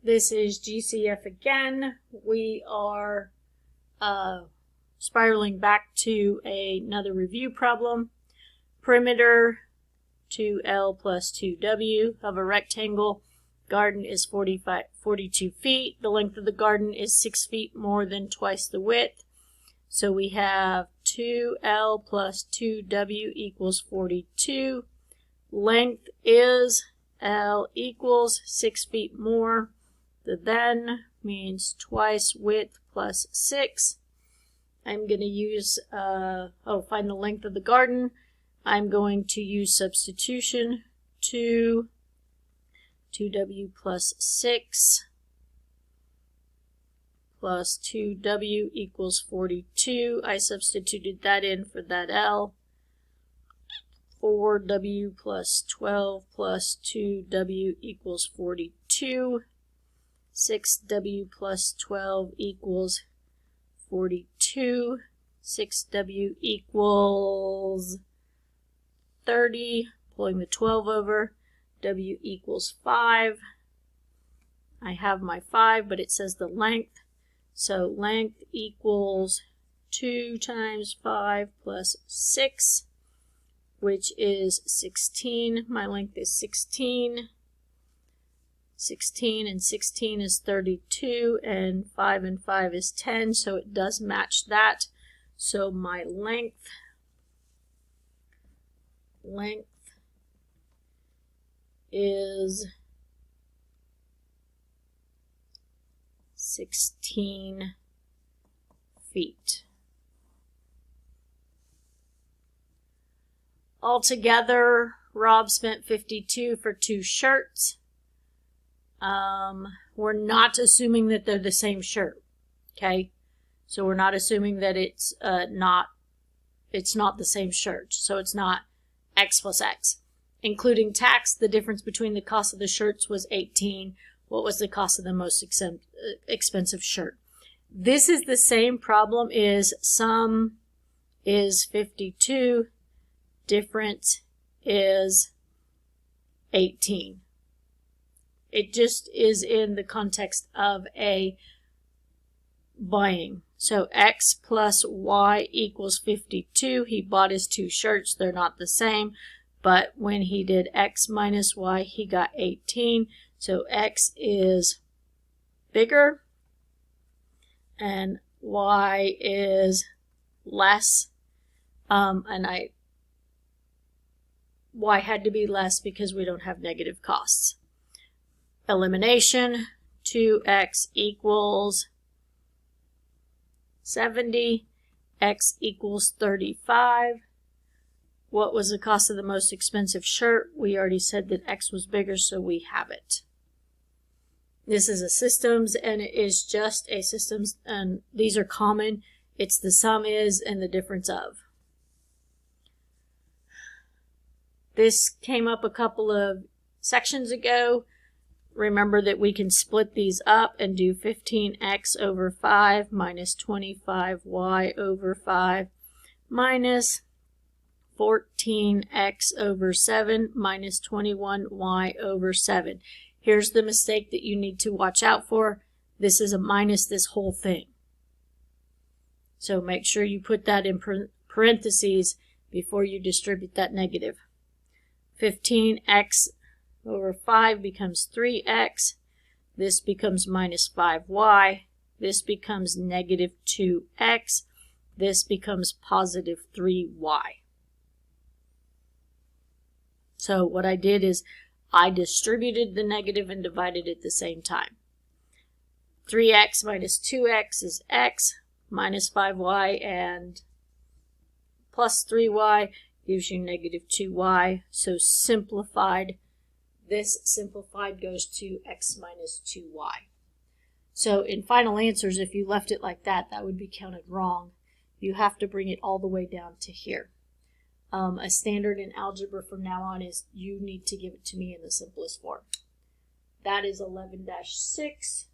This is GCF again. We are spiraling back to another review problem. Perimeter 2L plus 2W of a rectangle. Garden is 42 feet. The length of the garden is 6 feet more than twice the width. So we have 2L plus 2W equals 42. Length is L equals 6 feet more. The then means twice width plus 6. I'm going to use, find the length of the garden. I'm going to use substitution. 2W plus 6 plus 2W equals 42. I substituted that in for that L. 4W plus 12 plus 2W equals 42. 6W plus 12 equals 42. 6W equals 30. Pulling the 12 over. W equals 5. I have my 5, but it says the length. So length equals 2 times 5 plus 6, which is 16. My length is 16. 16 and 16 is 32, and 5 and 5 is 10, so it does match that. So my length is 16 feet. Altogether, Rob spent 52 for 2 shirts. We're not assuming that they're the same shirt, okay? So we're not assuming that it's not the same shirt. So it's not X plus X. Including tax, the difference between the cost of the shirts was 18. What was the cost of the most expensive shirt? This is the same problem is sum is 52, difference is 18. It just is in the context of a buying. So X plus Y equals 52. He bought his 2 shirts. They're not the same. But when he did X minus Y, he got 18. So X is bigger and Y is less. Y had to be less because we don't have negative costs. Elimination, 2X equals 70. X equals 35. What was the cost of the most expensive shirt? We already said that X was bigger, so we have it. This is a systems, and it is just a systems, and these are common. It's the sum is and the difference of. This came up a couple of sections ago. Remember that we can split these up and do 15x over 5 minus 25y over 5 minus 14x over 7 minus 21y over 7. Here's the mistake that you need to watch out for. This is a minus this whole thing. So make sure you put that in parentheses before you distribute that negative. 15x over 5 becomes 3x. This becomes minus 5y. This becomes negative 2x. This becomes positive 3y. So what I did is I distributed the negative and divided at the same time. 3x minus 2x is x, minus 5y and plus 3y gives you negative 2y. So simplified, this simplified goes to x minus 2y. So in final answers, if you left it like that, that would be counted wrong. You have to bring it all the way down to here. A standard in algebra from now on is you need to give it to me in the simplest form. That is 11-6,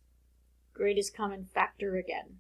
greatest common factor again.